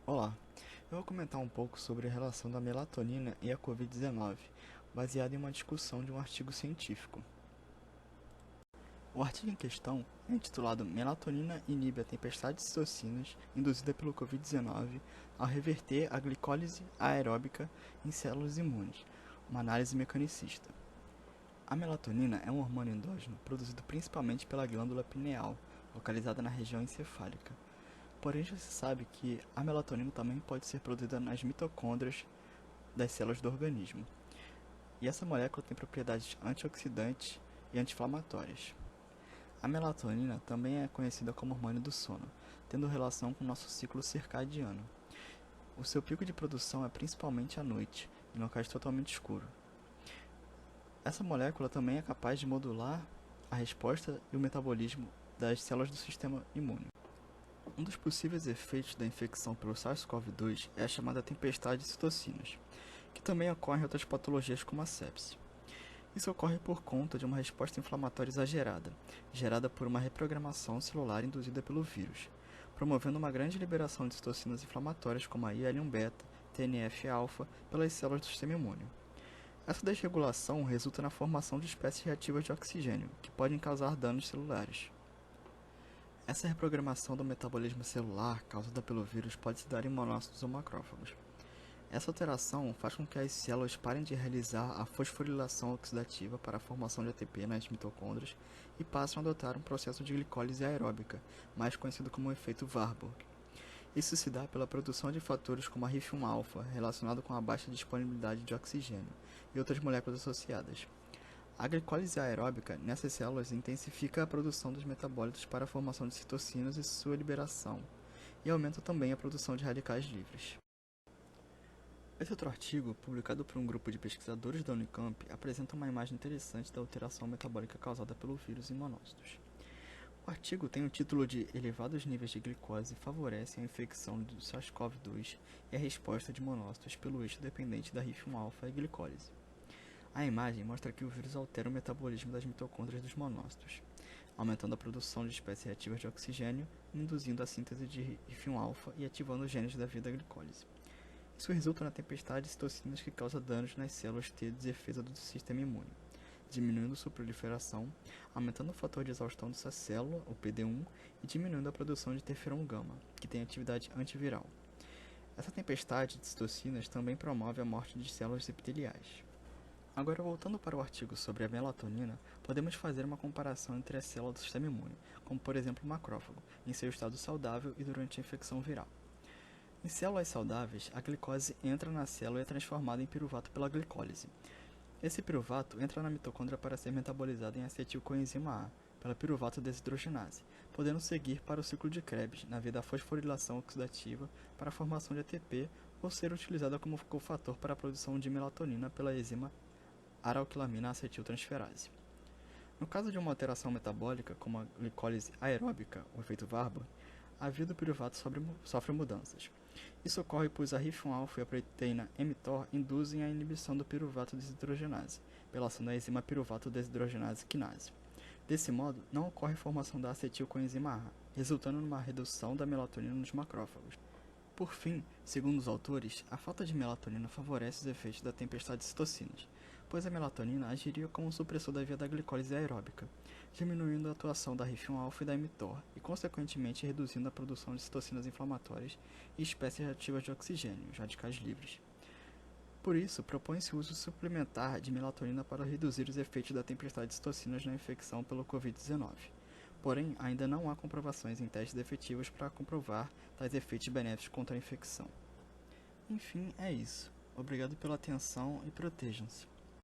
Olá, eu vou comentar um pouco sobre a relação da melatonina e a Covid-19, baseado em uma discussão de um artigo científico. O artigo em questão é intitulado Melatonina inibe a tempestade de citocinas induzida pelo Covid-19 ao reverter a glicólise aeróbica em células imunes, uma análise mecanicista. A melatonina é um hormônio endógeno produzido principalmente pela glândula pineal, localizada na região encefálica. Porém, já se sabe que a melatonina também pode ser produzida nas mitocôndrias das células do organismo. E essa molécula tem propriedades antioxidantes e anti-inflamatórias. A melatonina também é conhecida como hormônio do sono, tendo relação com o nosso ciclo circadiano. O seu pico de produção é principalmente à noite, em locais totalmente escuros. Essa molécula também é capaz de modular a resposta e o metabolismo das células do sistema imune. Um dos possíveis efeitos da infecção pelo SARS-CoV-2 é a chamada tempestade de citocinas, que também ocorre em outras patologias como a sepse. Isso ocorre por conta de uma resposta inflamatória exagerada, gerada por uma reprogramação celular induzida pelo vírus, promovendo uma grande liberação de citocinas inflamatórias como a IL-1-beta, TNF-alfa, pelas células do sistema imune. Essa desregulação resulta na formação de espécies reativas de oxigênio, que podem causar danos celulares. Essa reprogramação do metabolismo celular causada pelo vírus pode se dar em monócitos ou macrófagos. Essa alteração faz com que as células parem de realizar a fosforilação oxidativa para a formação de ATP nas mitocôndrias e passem a adotar um processo de glicólise aeróbica, mais conhecido como efeito Warburg. Isso se dá pela produção de fatores como a RIF1-alfa, relacionado com a baixa disponibilidade de oxigênio, e outras moléculas associadas. A glicólise aeróbica nessas células intensifica a produção dos metabólitos para a formação de citocinas e sua liberação, e aumenta também a produção de radicais livres. Esse outro artigo, publicado por um grupo de pesquisadores da Unicamp, apresenta uma imagem interessante da alteração metabólica causada pelo vírus em monócitos. O artigo tem o título de Elevados níveis de glicose favorecem a infecção do SARS-CoV-2 e a resposta de monócitos pelo eixo dependente da RIF1-alfa e glicólise. A imagem mostra que o vírus altera o metabolismo das mitocôndrias dos monócitos, aumentando a produção de espécies reativas de oxigênio, induzindo a síntese de RIF1-alfa e ativando os genes da via da glicólise. Isso resulta na tempestade de citocinas que causa danos nas células T de defesa do sistema imune, diminuindo sua proliferação, aumentando o fator de exaustão dessa célula, o PD-1, e diminuindo a produção de interferon gama, que tem atividade antiviral. Essa tempestade de citocinas também promove a morte de células epiteliais. Agora, voltando para o artigo sobre a melatonina, podemos fazer uma comparação entre as células do sistema imune, como por exemplo o macrófago, em seu estado saudável e durante a infecção viral. Em células saudáveis, a glicose entra na célula e é transformada em piruvato pela glicólise. Esse piruvato entra na mitocôndria para ser metabolizado em acetilcoenzima A, pela piruvato desidrogenase, podendo seguir para o ciclo de Krebs, na via da fosforilação oxidativa para a formação de ATP ou ser utilizada como cofator para a produção de melatonina pela enzima aralquilamina acetiltransferase. No caso de uma alteração metabólica, como a glicólise aeróbica, o efeito Warburg, a via do piruvato sofre mudanças. Isso ocorre pois a RIF1-alfa e a proteína mTOR induzem a inibição do piruvato desidrogenase, pela ação da enzima piruvato desidrogenase quinase. Desse modo, não ocorre formação da acetilcoenzima A, resultando numa redução da melatonina nos macrófagos. Por fim, segundo os autores, a falta de melatonina favorece os efeitos da tempestade de citocinas, pois a melatonina agiria como um supressor da via da glicólise aeróbica, diminuindo a atuação da RIF1-alfa e da mTOR e, consequentemente, reduzindo a produção de citocinas inflamatórias e espécies reativas de oxigênio, os radicais livres. Por isso, propõe-se o uso suplementar de melatonina para reduzir os efeitos da tempestade de citocinas na infecção pelo Covid-19. Porém, ainda não há comprovações em testes efetivos para comprovar tais efeitos benéficos contra a infecção. Enfim, é isso. Obrigado pela atenção e protejam-se.